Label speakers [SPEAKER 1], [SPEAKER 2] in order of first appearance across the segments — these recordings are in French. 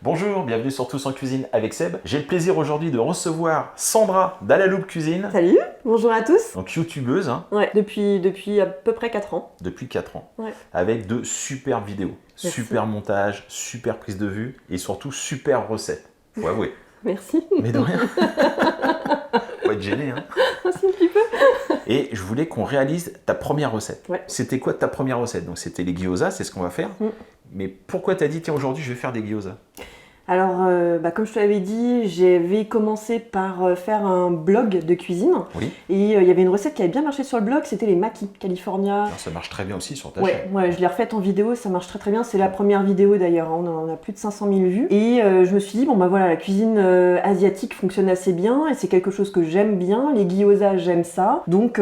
[SPEAKER 1] Bonjour, bienvenue sur Tous en Cuisine avec Seb. J'ai le plaisir aujourd'hui de recevoir Sandra d'Alaloupe Cuisine.
[SPEAKER 2] Salut, bonjour à tous.
[SPEAKER 1] Donc youtubeuse, hein,
[SPEAKER 2] Ouais, depuis à peu près 4 ans.
[SPEAKER 1] depuis 4 ans.
[SPEAKER 2] Ouais.
[SPEAKER 1] Avec de super vidéos,
[SPEAKER 2] Merci.
[SPEAKER 1] super montage, super prise de vue et surtout super recettes. Faut avouer.
[SPEAKER 2] Merci.
[SPEAKER 1] Mais de rien. Faut être gêné, hein.
[SPEAKER 2] Merci un petit peu.
[SPEAKER 1] Et je voulais qu'on réalise ta première recette.
[SPEAKER 2] Ouais.
[SPEAKER 1] C'était quoi ta première recette? Donc c'était les gyoza, c'est ce qu'on va faire. Mais pourquoi t'as dit, tiens, aujourd'hui je vais faire des gyoza?
[SPEAKER 2] Alors, comme je te l'avais dit, j'avais commencé par faire un blog de cuisine.
[SPEAKER 1] Oui.
[SPEAKER 2] Et il y avait une recette qui avait bien marché sur le blog, c'était les Maki California.
[SPEAKER 1] Alors, ça marche très bien aussi sur ta
[SPEAKER 2] Ouais,
[SPEAKER 1] chaîne.
[SPEAKER 2] ouais, je l'ai refaite en vidéo, ça marche très très bien. C'est la première vidéo d'ailleurs, hein, on a plus de 500 000 vues. Et je me suis dit, bon bah voilà, la cuisine asiatique fonctionne assez bien et c'est quelque chose que j'aime bien. Les gyoza, j'aime ça. Donc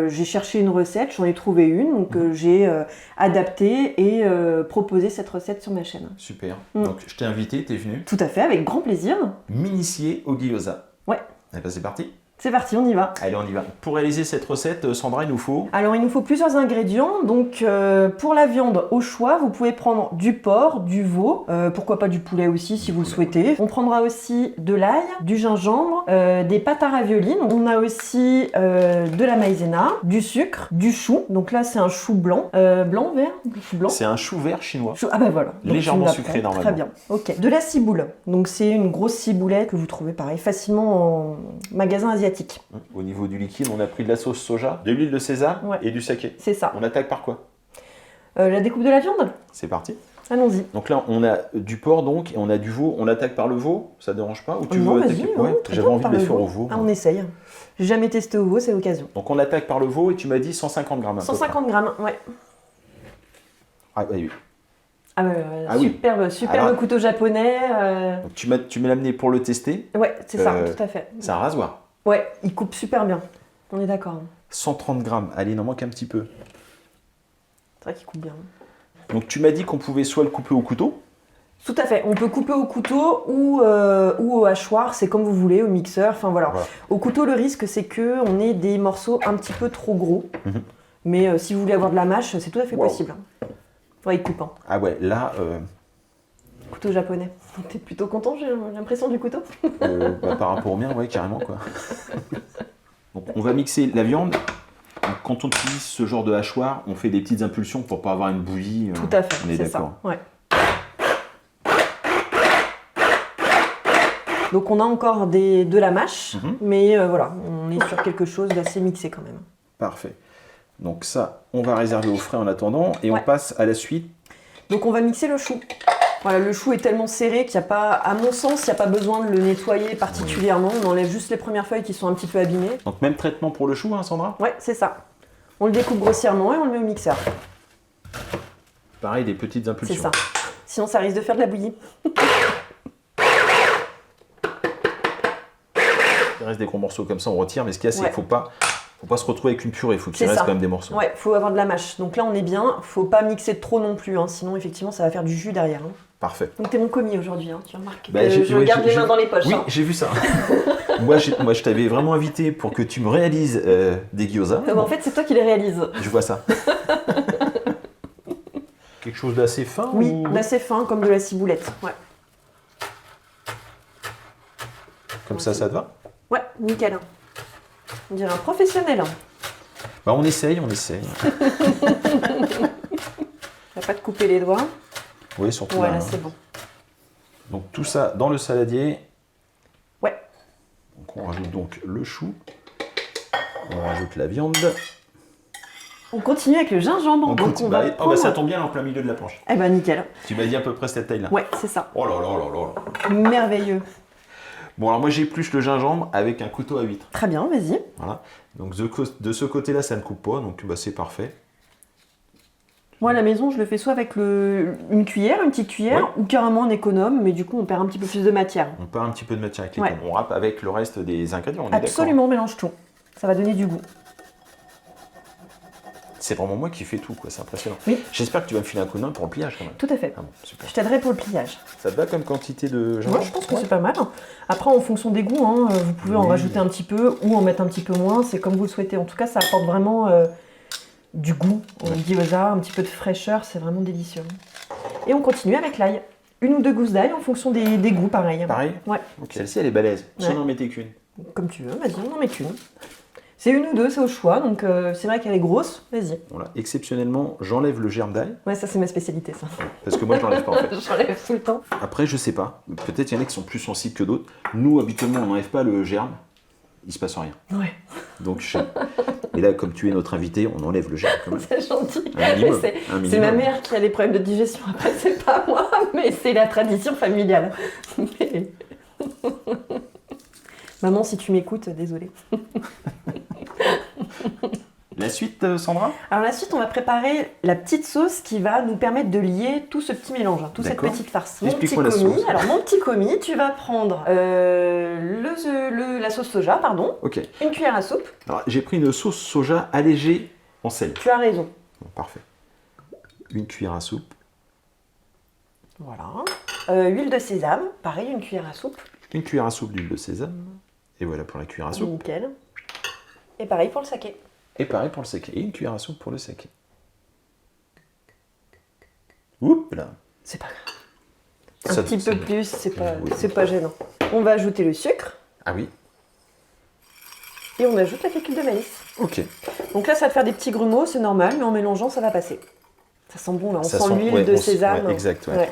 [SPEAKER 2] j'ai cherché une recette, j'en ai trouvé une. Donc j'ai adapté et proposé cette recette sur ma chaîne.
[SPEAKER 1] Super. Donc je t'ai invité, t'es venu
[SPEAKER 2] Tout à fait, avec grand plaisir.
[SPEAKER 1] m'initier au gyoza.
[SPEAKER 2] Ouais.
[SPEAKER 1] Eh ben, c'est parti.
[SPEAKER 2] C'est parti, on y va.
[SPEAKER 1] Allez, on y va. Pour réaliser cette recette, Sandra, il nous faut...
[SPEAKER 2] Alors il nous faut plusieurs ingrédients, donc pour la viande au choix, vous pouvez prendre du porc, du veau, pourquoi pas du poulet aussi si vous le souhaitez. On prendra aussi de l'ail, du gingembre, des pâtes à raviolis, on a aussi de la maïzena, du sucre, du chou, donc là c'est un chou blanc, blanc, vert, chou blanc.
[SPEAKER 1] C'est un chou vert chinois.
[SPEAKER 2] Ah bah voilà. Donc,
[SPEAKER 1] Légèrement
[SPEAKER 2] tu me
[SPEAKER 1] sucré,
[SPEAKER 2] l'apprends.
[SPEAKER 1] normalement.
[SPEAKER 2] Très bien, ok. De la ciboule, donc c'est une grosse ciboulette que vous trouvez pareil facilement en magasin asiatique.
[SPEAKER 1] Au niveau du liquide, on a pris de la sauce soja, de l'huile de sésame
[SPEAKER 2] Ouais.
[SPEAKER 1] et du saké.
[SPEAKER 2] C'est ça.
[SPEAKER 1] On attaque par quoi?
[SPEAKER 2] La découpe de la viande.
[SPEAKER 1] C'est parti.
[SPEAKER 2] Allons-y.
[SPEAKER 1] Donc là, on a du porc donc, et on a du veau. On attaque par le veau, ça dérange pas? Ou tu
[SPEAKER 2] Non,
[SPEAKER 1] veux
[SPEAKER 2] vas-y,
[SPEAKER 1] attaquer?
[SPEAKER 2] non,
[SPEAKER 1] Ouais,
[SPEAKER 2] très
[SPEAKER 1] j'avais
[SPEAKER 2] bien,
[SPEAKER 1] envie de
[SPEAKER 2] par
[SPEAKER 1] les
[SPEAKER 2] le
[SPEAKER 1] faire
[SPEAKER 2] veau.
[SPEAKER 1] au veau.
[SPEAKER 2] Ah, on essaye. J'ai jamais testé au veau, c'est l'occasion.
[SPEAKER 1] Donc on attaque par le veau et tu m'as dit 150 grammes. à peu
[SPEAKER 2] 150 grammes, ouais.
[SPEAKER 1] près. Ah oui.
[SPEAKER 2] Ah,
[SPEAKER 1] Ah oui.
[SPEAKER 2] superbe
[SPEAKER 1] Alors-
[SPEAKER 2] couteau japonais.
[SPEAKER 1] Donc tu m'as amené pour le tester.
[SPEAKER 2] Ouais, c'est ça,
[SPEAKER 1] Euh,
[SPEAKER 2] tout à fait.
[SPEAKER 1] C'est un rasoir.
[SPEAKER 2] Ouais, il coupe super bien. On est d'accord.
[SPEAKER 1] 130 grammes. Allez, il en manque un petit peu.
[SPEAKER 2] C'est vrai qu'il coupe bien.
[SPEAKER 1] Donc tu m'as dit qu'on pouvait soit le couper au couteau.
[SPEAKER 2] Tout à fait. On peut couper au couteau ou au hachoir, c'est comme vous voulez, au mixeur. Enfin voilà.
[SPEAKER 1] Voilà.
[SPEAKER 2] Au couteau, le risque, c'est que on ait des morceaux un petit peu trop gros.
[SPEAKER 1] Mhm.
[SPEAKER 2] Mais si vous voulez avoir de la mâche, c'est tout à fait
[SPEAKER 1] Wow.
[SPEAKER 2] possible. Ouais, il coupe. Hein.
[SPEAKER 1] Ah ouais, là,
[SPEAKER 2] Couteau japonais. T'es plutôt content, j'ai l'impression, du couteau.
[SPEAKER 1] par rapport au mien, ouais, carrément quoi. Donc on va mixer la viande. Donc, quand on utilise ce genre de hachoir, on fait des petites impulsions pour pas avoir une bouillie.
[SPEAKER 2] Tout à fait,
[SPEAKER 1] On est
[SPEAKER 2] c'est
[SPEAKER 1] d'accord.
[SPEAKER 2] ça. Ouais. Donc on a encore de la mâche, mais voilà, on est sur quelque chose d'assez mixé quand même.
[SPEAKER 1] Parfait. Donc ça, on va réserver au frais en attendant et on
[SPEAKER 2] Ouais.
[SPEAKER 1] passe à la suite.
[SPEAKER 2] Donc on va mixer le chou. Voilà, le chou est tellement serré qu'il n'y a pas, à mon sens, il n'y a pas besoin de le nettoyer particulièrement. On enlève juste les premières feuilles qui sont un petit peu abîmées.
[SPEAKER 1] Donc même traitement pour le chou, hein, Sandra?
[SPEAKER 2] Ouais, c'est ça. On le découpe grossièrement et on le met au mixeur.
[SPEAKER 1] Pareil, des petites
[SPEAKER 2] C'est
[SPEAKER 1] impulsions.
[SPEAKER 2] ça. Sinon ça risque de faire de la bouillie.
[SPEAKER 1] Il reste des gros morceaux comme ça, on retire, mais ce qu'il y a, c'est
[SPEAKER 2] Ouais.
[SPEAKER 1] qu'il faut pas se retrouver avec une purée, il faut qu'il
[SPEAKER 2] C'est
[SPEAKER 1] reste
[SPEAKER 2] ça.
[SPEAKER 1] quand même des morceaux.
[SPEAKER 2] Ouais, faut avoir de la mâche. Donc là on est bien, faut pas mixer trop non plus, hein, sinon effectivement ça va faire du jus derrière. Hein.
[SPEAKER 1] Parfait.
[SPEAKER 2] Donc t'es mon commis aujourd'hui, hein, tu remarques.
[SPEAKER 1] Bah, j'ai-
[SPEAKER 2] Je
[SPEAKER 1] ouais,
[SPEAKER 2] garde
[SPEAKER 1] j'ai-
[SPEAKER 2] les mains dans les poches.
[SPEAKER 1] Oui,
[SPEAKER 2] hein.
[SPEAKER 1] j'ai vu ça. moi, je t'avais vraiment invité pour que tu me réalises des gyoza.
[SPEAKER 2] En fait c'est toi qui les réalises.
[SPEAKER 1] Je vois ça. Quelque chose d'assez fin
[SPEAKER 2] Oui,
[SPEAKER 1] ou...
[SPEAKER 2] d'assez fin comme de la ciboulette. Ouais,
[SPEAKER 1] Comme ça te va?
[SPEAKER 2] ouais, nickel. On dirait un professionnel. Hein.
[SPEAKER 1] Bah, on essaye, on essaye.
[SPEAKER 2] Va pas te couper les doigts.
[SPEAKER 1] Oui, surtout
[SPEAKER 2] Voilà,
[SPEAKER 1] là.
[SPEAKER 2] c'est bon.
[SPEAKER 1] Donc tout ça dans le saladier.
[SPEAKER 2] Ouais.
[SPEAKER 1] Donc on rajoute donc le chou. On rajoute la viande.
[SPEAKER 2] On continue avec le gingembre. Donc on va
[SPEAKER 1] Oh, bah,
[SPEAKER 2] prendre-
[SPEAKER 1] ça tombe bien en plein milieu de la planche.
[SPEAKER 2] Eh ben nickel.
[SPEAKER 1] Tu m'as dit à peu près cette taille-là.
[SPEAKER 2] Ouais, c'est ça.
[SPEAKER 1] Oh là là là là là.
[SPEAKER 2] Merveilleux.
[SPEAKER 1] Bon, alors moi j'épluche le gingembre avec un couteau à huître.
[SPEAKER 2] Très bien, vas-y.
[SPEAKER 1] Voilà. Donc de ce côté-là, ça ne coupe pas, donc bah, c'est parfait.
[SPEAKER 2] Moi à la maison, je le fais soit avec une cuillère, une petite cuillère,
[SPEAKER 1] Ouais.
[SPEAKER 2] ou carrément en économe, mais du coup on perd un petit peu plus de matière.
[SPEAKER 1] On perd un petit peu de matière avec les
[SPEAKER 2] Ouais.
[SPEAKER 1] pommes. On râpe avec le reste des ingrédients, on est d'accord.
[SPEAKER 2] Absolument, mélange tout. Ça va donner du goût.
[SPEAKER 1] C'est vraiment moi qui fais tout, quoi. C'est impressionnant.
[SPEAKER 2] Oui.
[SPEAKER 1] J'espère que tu vas me filer un coup de main pour le pliage quand même.
[SPEAKER 2] Tout à fait.
[SPEAKER 1] Ah bon, super.
[SPEAKER 2] Je t'aiderai pour le pliage.
[SPEAKER 1] Ça te va comme quantité de
[SPEAKER 2] Moi,
[SPEAKER 1] gingembre?
[SPEAKER 2] je pense que c'est pas mal. Après, en fonction des goûts, hein, vous pouvez en
[SPEAKER 1] Oui.
[SPEAKER 2] rajouter un petit peu ou en mettre un petit peu moins. C'est comme vous le souhaitez. En tout cas, ça apporte vraiment du goût au gyoza, un petit peu de fraîcheur. C'est vraiment délicieux. Et on continue avec l'ail. 1 ou 2 gousses d'ail en fonction des goûts, pareil.
[SPEAKER 1] Pareil?
[SPEAKER 2] Ouais.
[SPEAKER 1] Ok. Celle-ci, elle est balèze. Si
[SPEAKER 2] Ouais.
[SPEAKER 1] on en mettait qu'une.
[SPEAKER 2] Comme tu veux, vas-y, on en met qu'une. C'est 1 ou 2, c'est au choix, donc c'est vrai qu'elle est grosse, vas-y.
[SPEAKER 1] Voilà. Exceptionnellement, j'enlève le germe d'ail.
[SPEAKER 2] Ouais, ça c'est ma spécialité, ça.
[SPEAKER 1] Parce que moi, je l'enlève pas en fait.
[SPEAKER 2] J'enlève tout le temps.
[SPEAKER 1] Après, je sais pas. Peut-être il y en a qui sont plus sensibles que d'autres. Nous, habituellement, on n'enlève pas le germe. Il se passe rien.
[SPEAKER 2] Ouais,
[SPEAKER 1] Donc, et là, comme tu es notre invité, on enlève le germe quand même.
[SPEAKER 2] c'est gentil.
[SPEAKER 1] Un minimum.
[SPEAKER 2] C'est-
[SPEAKER 1] Un
[SPEAKER 2] C'est ma
[SPEAKER 1] minimum.
[SPEAKER 2] mère qui a les problèmes de digestion, après c'est pas moi, mais c'est la tradition familiale. Mais- Maman, si tu m'écoutes, désolée.
[SPEAKER 1] La suite, Sandra?
[SPEAKER 2] Alors la suite, on va préparer la petite sauce qui va nous permettre de lier tout ce petit mélange, toute cette
[SPEAKER 1] D'accord.
[SPEAKER 2] petite farce. Mon petit
[SPEAKER 1] Explique-moi la
[SPEAKER 2] commis.
[SPEAKER 1] sauce.
[SPEAKER 2] Alors mon petit commis, tu vas prendre la sauce soja, pardon,
[SPEAKER 1] Ok.
[SPEAKER 2] 1 cuillère à soupe.
[SPEAKER 1] Alors, j'ai pris une sauce soja allégée en sel.
[SPEAKER 2] Tu as raison.
[SPEAKER 1] Bon, parfait. 1 cuillère à soupe.
[SPEAKER 2] Voilà. Huile de sésame, pareil, 1 cuillère à soupe.
[SPEAKER 1] 1 cuillère à soupe d'huile de sésame. Et voilà pour la cuillère à soupe.
[SPEAKER 2] Nickel. Et pareil pour le saké.
[SPEAKER 1] Et pareil pour le saké. Et 1 cuillère à soupe pour le saké. Oups là.
[SPEAKER 2] C'est pas grave.
[SPEAKER 1] Ça-
[SPEAKER 2] Un petit
[SPEAKER 1] ça-
[SPEAKER 2] peu plus, c'est
[SPEAKER 1] Oui.
[SPEAKER 2] pas gênant. On va ajouter le sucre
[SPEAKER 1] Ah oui.
[SPEAKER 2] et on ajoute la fécule de maïs.
[SPEAKER 1] Ok.
[SPEAKER 2] Donc là, ça va te faire des petits grumeaux, c'est normal, mais en mélangeant, ça va passer. Ça sent bon là, on
[SPEAKER 1] Ça
[SPEAKER 2] sent
[SPEAKER 1] sent-
[SPEAKER 2] l'huile
[SPEAKER 1] ouais,
[SPEAKER 2] de
[SPEAKER 1] on sent-
[SPEAKER 2] sésame.
[SPEAKER 1] ouais, exact, ouais.
[SPEAKER 2] Ouais.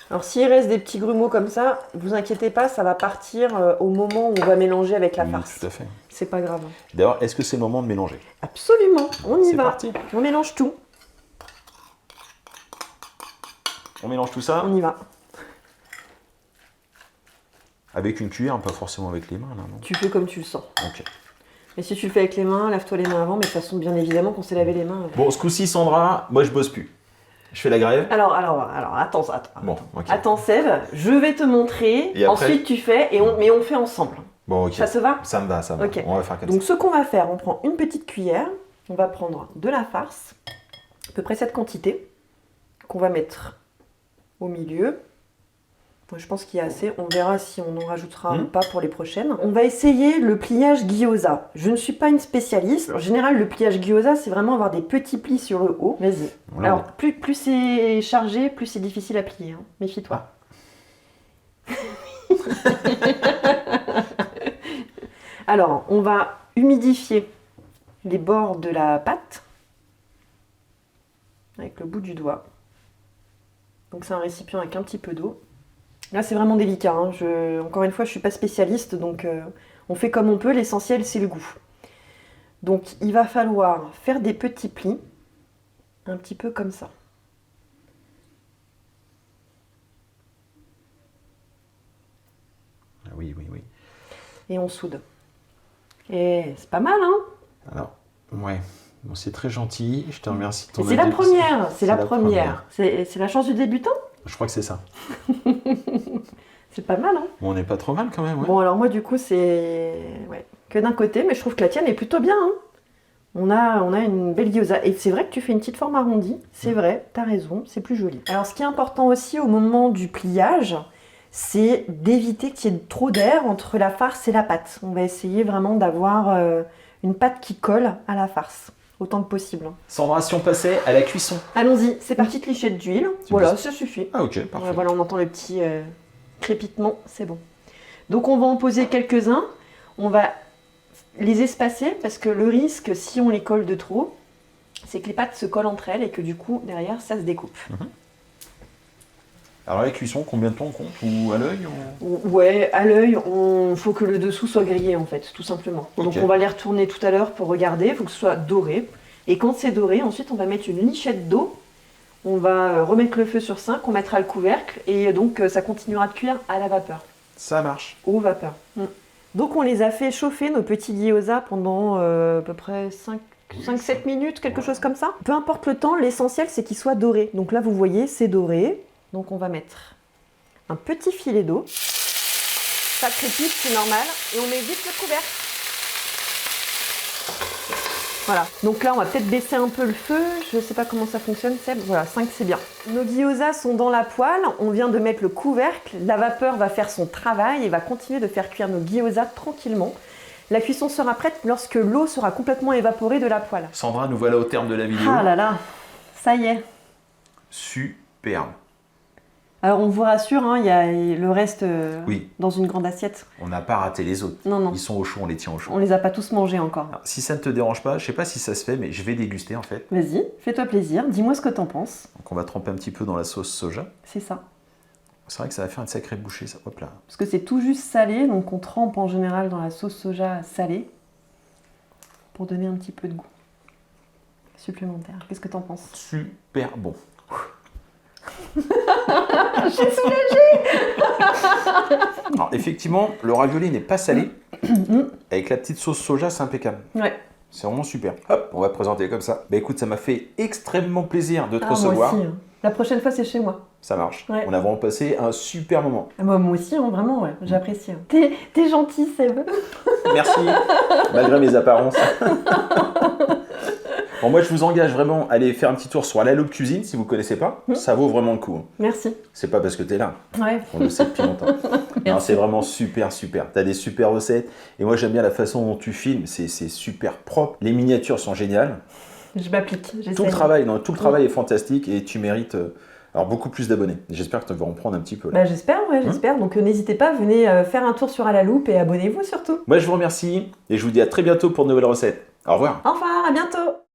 [SPEAKER 2] Alors s'il reste des petits grumeaux comme ça, vous inquiétez pas, ça va partir au moment où on va mélanger avec la
[SPEAKER 1] Oui,
[SPEAKER 2] farce.
[SPEAKER 1] tout à fait.
[SPEAKER 2] C'est pas grave.
[SPEAKER 1] D'ailleurs, est-ce que c'est le moment de mélanger?
[SPEAKER 2] Absolument, on y
[SPEAKER 1] C'est
[SPEAKER 2] va.
[SPEAKER 1] parti.
[SPEAKER 2] On mélange tout,
[SPEAKER 1] On mélange tout ça
[SPEAKER 2] on y va.
[SPEAKER 1] avec une cuillère, pas forcément avec les mains là, non?
[SPEAKER 2] Tu fais comme tu le sens.
[SPEAKER 1] Ok.
[SPEAKER 2] Et si tu le fais avec les mains, lave-toi les mains avant, mais de toute façon, bien évidemment qu'on s'est lavé les mains.
[SPEAKER 1] Bon, ce coup-ci, Sandra, moi je bosse plus. Je fais la grève.
[SPEAKER 2] Alors, attends.
[SPEAKER 1] Bon, ok.
[SPEAKER 2] Attends, Sève, je vais te montrer.
[SPEAKER 1] Et après
[SPEAKER 2] Ensuite, tu fais, mais on fait ensemble.
[SPEAKER 1] Bon, ok.
[SPEAKER 2] Ça se va?
[SPEAKER 1] Ça me va, ça me va.
[SPEAKER 2] Ok.
[SPEAKER 1] On va faire comme
[SPEAKER 2] Donc,
[SPEAKER 1] ça.
[SPEAKER 2] ce qu'on va faire, on prend une petite cuillère, on va prendre de la farce, à peu près cette quantité, qu'on va mettre au milieu. Moi, je pense qu'il y a assez. On verra si on en rajoutera ou pas pour les prochaines. On va essayer le pliage gyoza. Je ne suis pas une spécialiste. En général, le pliage gyoza, c'est vraiment avoir des petits plis sur le haut. Vas-y.
[SPEAKER 1] Voilà,
[SPEAKER 2] Alors, plus c'est chargé, plus c'est difficile à plier. Hein. Méfie-toi. Alors, on va humidifier les bords de la pâte avec le bout du doigt. Donc, c'est un récipient avec un petit peu d'eau. Là, c'est vraiment délicat. Hein. Encore une fois, je ne suis pas spécialiste, donc on fait comme on peut. L'essentiel, c'est le goût. Donc, il va falloir faire des petits plis, un petit peu comme ça.
[SPEAKER 1] Ah oui, oui, oui.
[SPEAKER 2] Et on soude. Et c'est pas mal, hein?
[SPEAKER 1] Alors, ouais. Bon, c'est très gentil. Je te remercie de ton
[SPEAKER 2] Et c'est la
[SPEAKER 1] aide.
[SPEAKER 2] première, c'est la
[SPEAKER 1] première.
[SPEAKER 2] première. C'est la chance du débutant?
[SPEAKER 1] Je crois que c'est ça.
[SPEAKER 2] C'est pas mal, hein?
[SPEAKER 1] Bon, on n'est pas trop mal quand même, ouais.
[SPEAKER 2] Bon, alors moi, du coup, c'est que d'un côté, mais je trouve que la tienne est plutôt bien, hein. On a une belle gyoza. Et c'est vrai que tu fais une petite forme arrondie. C'est vrai, t'as raison, c'est plus joli. Alors, ce qui est important aussi au moment du pliage, c'est d'éviter qu'il y ait trop d'air entre la farce et la pâte. On va essayer vraiment d'avoir une pâte qui colle à la farce, autant que possible.
[SPEAKER 1] Sandra, si on passait à la cuisson.
[SPEAKER 2] Allons-y, c'est parti, de lichette d'huile. Voilà, ça suffit.
[SPEAKER 1] Ah, ok, parfait.
[SPEAKER 2] Ouais, voilà, on entend le petit crépitement, c'est bon. Donc on va en poser quelques-uns. On va les espacer parce que le risque, si on les colle de trop, c'est que les pâtes se collent entre elles et que du coup, derrière, ça se découpe.
[SPEAKER 1] Alors, la cuisson, combien de temps on compte? Ou à l'œil
[SPEAKER 2] Ouais, à l'œil, il faut que le dessous soit grillé en fait, tout simplement.
[SPEAKER 1] Ok.
[SPEAKER 2] Donc on va les retourner tout à l'heure pour regarder, il faut que ce soit doré. Et quand c'est doré, ensuite on va mettre une lichette d'eau. On va remettre le feu sur 5, on mettra le couvercle et donc ça continuera de cuire à la vapeur.
[SPEAKER 1] Ça marche.
[SPEAKER 2] Aux vapeurs. Donc on les a fait chauffer, nos petits gyoza, pendant à peu près 5-7 minutes, quelque chose comme ça. Peu importe le temps, l'essentiel c'est qu'ils soient dorés. Donc là vous voyez, c'est doré. Donc on va mettre un petit filet d'eau. Ça crépite, c'est normal. Et on met vite le couvercle. Voilà, donc là on va peut-être baisser un peu le feu, je ne sais pas comment ça fonctionne, Seb. Voilà, 5 c'est bien. Nos gyoza sont dans la poêle, on vient de mettre le couvercle, la vapeur va faire son travail et va continuer de faire cuire nos gyoza tranquillement. La cuisson sera prête lorsque l'eau sera complètement évaporée de la poêle.
[SPEAKER 1] Sandra, nous voilà au terme de la vidéo.
[SPEAKER 2] Ah là là, ça y est.
[SPEAKER 1] Super superbe.
[SPEAKER 2] Alors on vous rassure, hein, il y a le reste
[SPEAKER 1] Oui.
[SPEAKER 2] dans une grande assiette.
[SPEAKER 1] On n'a pas raté les autres.
[SPEAKER 2] Non, non,
[SPEAKER 1] Ils sont au chaud, on les tient au chaud.
[SPEAKER 2] on les a pas tous mangés encore.
[SPEAKER 1] Alors, si ça ne te dérange pas, je sais pas si ça se fait, mais je vais déguster en fait.
[SPEAKER 2] Vas-y, fais-toi plaisir, dis-moi ce que t'en penses.
[SPEAKER 1] Donc on va tremper un petit peu dans la sauce soja.
[SPEAKER 2] C'est ça.
[SPEAKER 1] C'est vrai que ça va faire une sacrée bouchée, ça. Hop là.
[SPEAKER 2] Parce que c'est tout juste salé, donc on trempe en général dans la sauce soja salée pour donner un petit peu de goût supplémentaire. Qu'est-ce que t'en penses?
[SPEAKER 1] Super bon.
[SPEAKER 2] Je suis soulagée.
[SPEAKER 1] Alors effectivement, le ravioli n'est pas salé. Avec la petite sauce soja, c'est impeccable.
[SPEAKER 2] Ouais.
[SPEAKER 1] C'est vraiment super. Hop, on va présenter comme ça. Bah écoute, ça m'a fait extrêmement plaisir de te
[SPEAKER 2] Ah,
[SPEAKER 1] recevoir.
[SPEAKER 2] moi aussi. Hein. La prochaine fois, c'est chez moi.
[SPEAKER 1] Ça marche.
[SPEAKER 2] Ouais.
[SPEAKER 1] On a vraiment passé un super moment.
[SPEAKER 2] Ah, moi aussi, hein, vraiment, ouais, j'apprécie. Hein. T'es gentil, Seb.
[SPEAKER 1] Merci, malgré mes apparences. Bon, moi, je vous engage vraiment à aller faire un petit tour sur La Loupe Cuisine, si vous ne connaissez pas. Ça vaut vraiment le coup.
[SPEAKER 2] Merci.
[SPEAKER 1] C'est pas parce que tu es là.
[SPEAKER 2] Ouais.
[SPEAKER 1] On le sait depuis longtemps. Non, c'est vraiment super, super. Tu as des super recettes. Et moi, j'aime bien la façon dont tu filmes. C'est super propre. Les miniatures sont géniales.
[SPEAKER 2] Je m'applique, j'essaie.
[SPEAKER 1] Tout le travail est fantastique et tu mérites alors beaucoup plus d'abonnés. J'espère que tu vas en prendre un petit peu. Là.
[SPEAKER 2] Bah, j'espère, ouais, j'espère. Donc n'hésitez pas, venez faire un tour sur À la Loupe et abonnez-vous surtout.
[SPEAKER 1] Moi, je vous remercie et je vous dis à très bientôt pour de nouvelles recettes. Au revoir.
[SPEAKER 2] Au revoir, à bientôt.